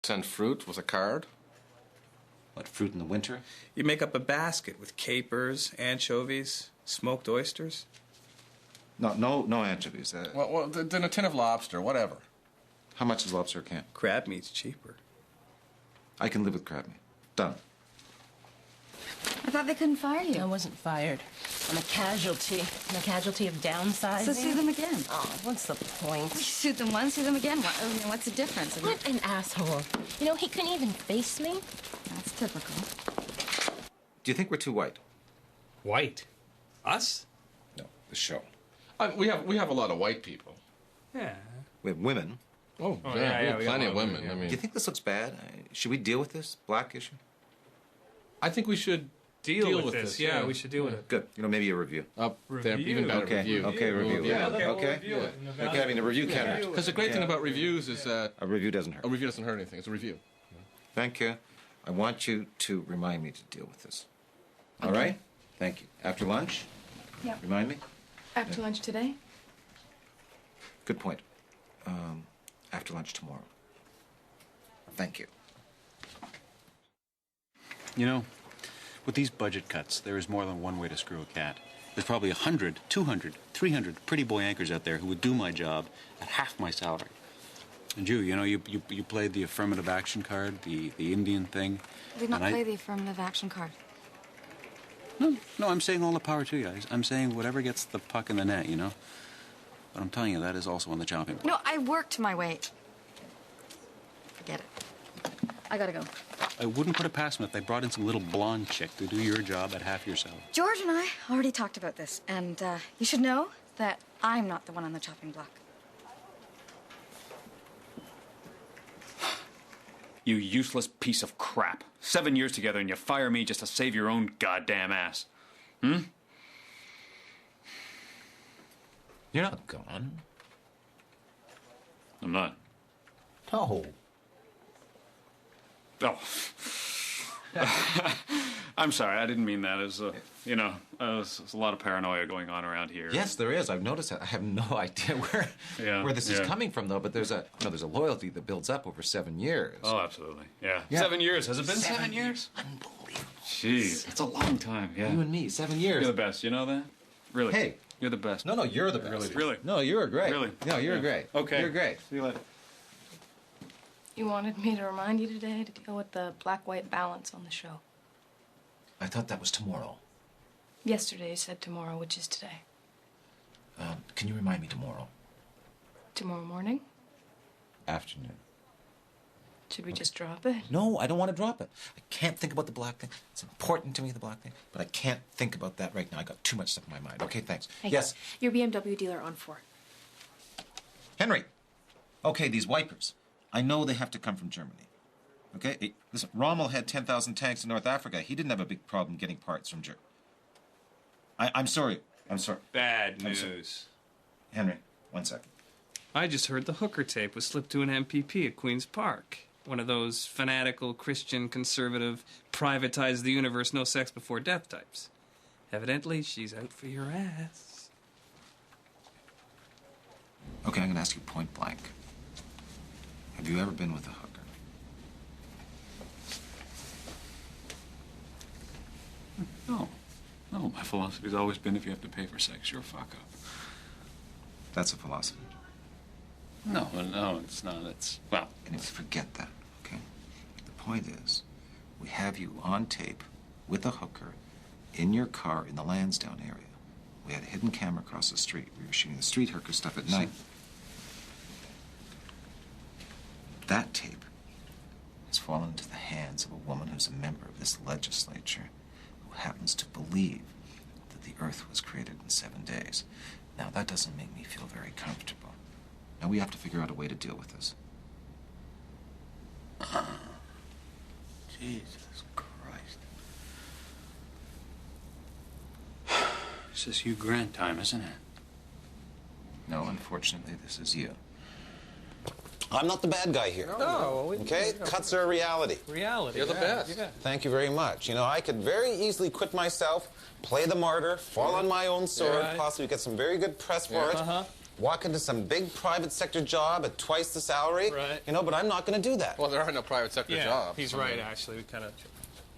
Send fruit with a card. What, fruit in the winter? You make up a basket with capers, anchovies, smoked oysters. No anchovies. Well, then a tin of lobster, whatever. How much is lobster a can? Crab meat's cheaper. I can live with crab meat. Done. I thought they couldn't fire you. I wasn't fired. I'm a casualty. I'm a casualty of downsizing. So sue them again. Oh, what's the point? You sued them once, sue them again. What's the difference? What an asshole. You know, he couldn't even face me. That's typical. Do you think we're too white? White? Us? No, the show. We have a lot of white people. Yeah. We have women. Oh, Oh, yeah, yeah, we have we got plenty a of lot of women. women, yeah. I mean, Do you think this looks bad? Should we deal with this black issue? I think we should Deal with this. Yeah, we should deal with it. Good. Maybe a review. Up there, Review. even better Okay. review. Okay, review. Yeah. Okay. we'll review it. Okay, I mean, a review can't hurt. Because the great thing about reviews is that A review doesn't hurt. a review doesn't hurt anything. It's a review. Thank you. I want you to remind me to deal with this. All right? Thank you. After lunch? Yep. Remind me? After lunch today? Good point. After lunch tomorrow. Thank you. You know, with these budget cuts, there is more than one way to screw a cat. There's probably 100, 200, 300 pretty boy anchors out there who would do my job at half my salary. And you know, you played the affirmative action card, the Indian thing. I did not play the affirmative action card. No, I'm saying all the power to you guys. I'm saying whatever gets the puck in the net, you know? But I'm telling you, that is also on the chopping block. No, I worked my way. Forget it. I gotta go. I wouldn't put it past them if they brought in some little blonde chick to do your job at half your salary. George and I already talked about this, and you should know that I'm not the one on the chopping block. You useless piece of crap. 7 years together and you fire me just to save your own goddamn ass. Hmm? You're not gone. I'm not. No. Oh. I'm sorry, I didn't mean that. As there's a lot of paranoia going on around here. Yes, there is. I've noticed that. I have no idea where this is coming from, though. But there's a loyalty that builds up over 7 years. Oh, absolutely. Yeah. Yeah. 7 years. Has it been 7 years? Unbelievable. Jeez, it's a long time. Yeah. You and me, 7 years. You're the best. You know that? Really? Hey. You're the best. No, you're the best. Really? No, you're great. Really? No, you're great. Okay. You're great. See you later. You wanted me to remind you today to deal with the black-white balance on the show. I thought that was tomorrow. Yesterday you said tomorrow, which is today. Can you remind me tomorrow? Tomorrow morning? Afternoon. Should we just drop it? No, I don't want to drop it. I can't think about the black thing. It's important to me, the black thing, but I can't think about that right now. I got too much stuff in my mind. Okay, thanks. Hey, yes? Your BMW dealer on 4. Henry. Okay, these wipers. I know they have to come from Germany. Okay? Hey, listen, Rommel had 10,000 tanks in North Africa. He didn't have a big problem getting parts from Germany. I'm sorry. I'm sorry. Bad I'm sorry. news. Henry, 1 second. I just heard the hooker tape was slipped to an MPP at Queen's Park. One of those fanatical, Christian, conservative, privatize the universe, no sex before death types. Evidently, she's out for your ass. Okay, I'm going to ask you point blank. Have you ever been with a hooker? No. No, my philosophy's always been if you have to pay for sex, you're a fuck up. That's a philosophy. No, it's not. It's, well... And if you forget that, okay? The point is, we have you on tape with a hooker in your car in the Lansdowne area. We had a hidden camera across the street. We were shooting the street hooker stuff at night. That tape has fallen into the hands of a woman who's a member of this legislature who happens to believe that the Earth was created in 7 days. Now, that doesn't make me feel very comfortable. Now, we have to figure out a way to deal with this. Jesus Christ. This is Hugh Grant time, isn't it? No, unfortunately, this is you. I'm not the bad guy here. Okay? Cuts are a reality. Reality. You're the best. Yeah. Thank you very much. You know, I could very easily quit myself, play the martyr, fall on my own sword, possibly get some very good press for it. walk into some big private sector job at twice the salary. Right. You know, but I'm not going to do that. Well, there are no private sector jobs. He's right, actually. We kind of...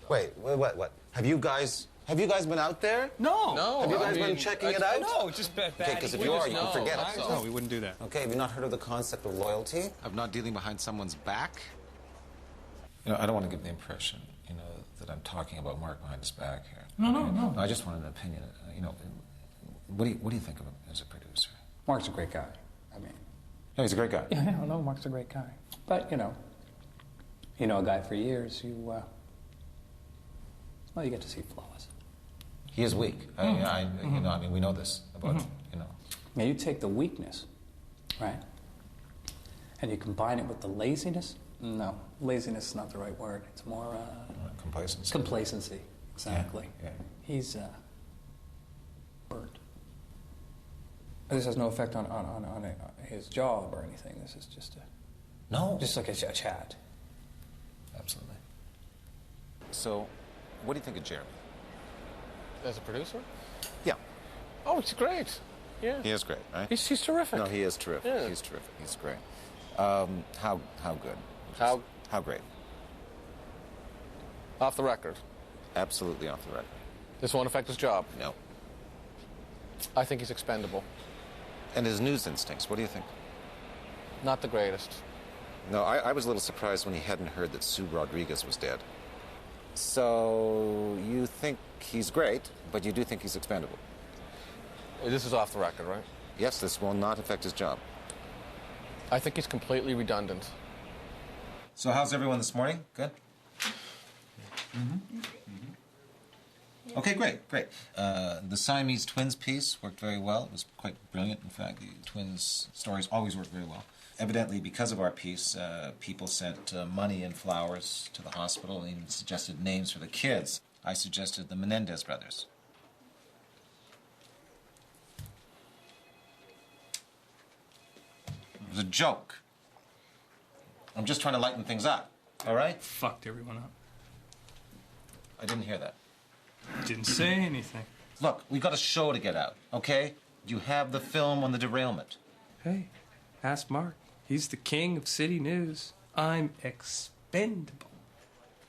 Wait, what? Have you guys been out there? No. No. Have you guys been checking it out? No, just bad. Okay, because if you are, you can forget it. No, we wouldn't do that. Okay, have you not heard of the concept of loyalty? Of not dealing behind someone's back? You know, I don't want to give the impression, you know, that I'm talking about Mark behind his back here. No. I just wanted an opinion. You know, what do you think of him as a producer? Mark's a great guy. I mean... No, he's a great guy. Yeah, no, Mark's a great guy. But, you know a guy for years, well, you get to see flaws. He is weak. You know, I mean, we know this about him, you know. Now, you take the weakness, right, and you combine it with the laziness. No, laziness is not the right word. It's more, complacency. Complacency, exactly. Yeah. He's, burnt. This has no effect on his job or anything. This is just just like a chat. Absolutely. So, what do you think of Jeremy? As a producer? Yeah. Oh, it's great. Yeah. He is great, right? He's terrific. No, he is terrific. Yeah. He's terrific. He's great. How good? How great? Off the record. Absolutely off the record. This won't affect his job. No. I think he's expendable. And his news instincts, what do you think? Not the greatest. No, I was a little surprised when he hadn't heard that Sue Rodriguez was dead. So, you think he's great, but you do think he's expendable? This is off the record, right? Yes, this will not affect his job. I think he's completely redundant. So how's everyone this morning? Good? Okay, great. The Siamese twins piece worked very well. It was quite brilliant, in fact. The twins' stories always work very well. Evidently, because of our piece, people sent money and flowers to the hospital and even suggested names for the kids. I suggested the Menendez brothers. It was a joke. I'm just trying to lighten things up, all right? Fucked everyone up. I didn't hear that. Didn't say anything. Look, we got a show to get out, okay? You have the film on the derailment. Hey, ask Mark. He's the king of city news. I'm expendable.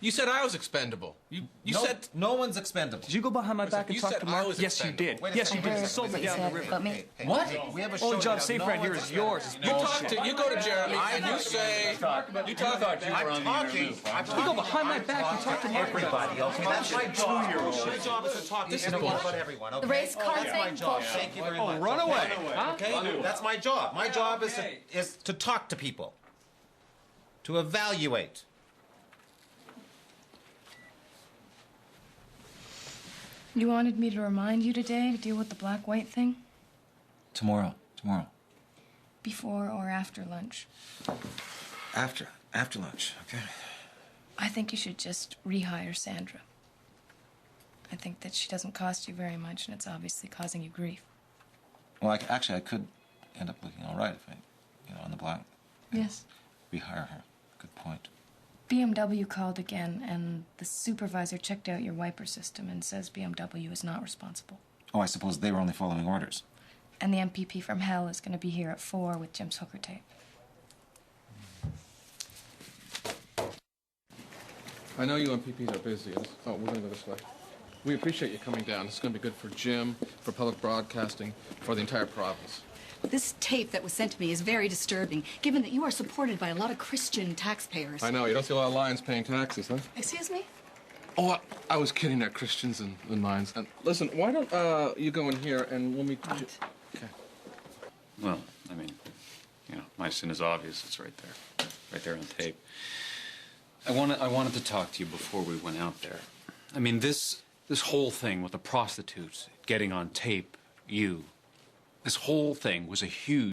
You said I was expendable. You said... No one's expendable. Did you go behind my back and you talk said to I Mark? was Yes, you did. Wait a Yes, you second. did. You Wait a sold me second. down the river. What? We have a show Only to job get out. safe No around here one's is yours. It's bullshit. You go to Jeremy and you say... I'm talking. You go behind my back and talk to Mark. Everybody, okay? That's my job. My job is to talk to everyone about everyone, okay? The race car That's my thing? job. Thank you very much. Run away. Okay? That's my job. My job is to talk to people. To evaluate. You wanted me to remind you today to deal with the black-white thing? Tomorrow. Before or after lunch? After lunch, okay? I think you should just rehire Sandra. I think that she doesn't cost you very much, and it's obviously causing you grief. Well, I could end up looking all right if I, on the black. Yes. Rehire her. Good point. BMW called again, and the supervisor checked out your wiper system and says BMW is not responsible. Oh, I suppose they were only following orders. And the MPP from hell is going to be here at 4 with Jim's hooker tape. I know you MPPs are busy. Oh, we're going to go this way. We appreciate you coming down. It's going to be good for Jim, for public broadcasting, for the entire province. This tape that was sent to me is very disturbing, given that you are supported by a lot of Christian taxpayers. I know. You don't see a lot of lions paying taxes, huh? Excuse me? Oh, I was kidding. They're Christians and lions. And listen, why don't you go in here and when we... Right. Okay. Well, I mean, my sin is obvious. It's right there on tape. I wanted to talk to you before we went out there. I mean, this whole thing with the prostitutes getting on tape, this whole thing was a huge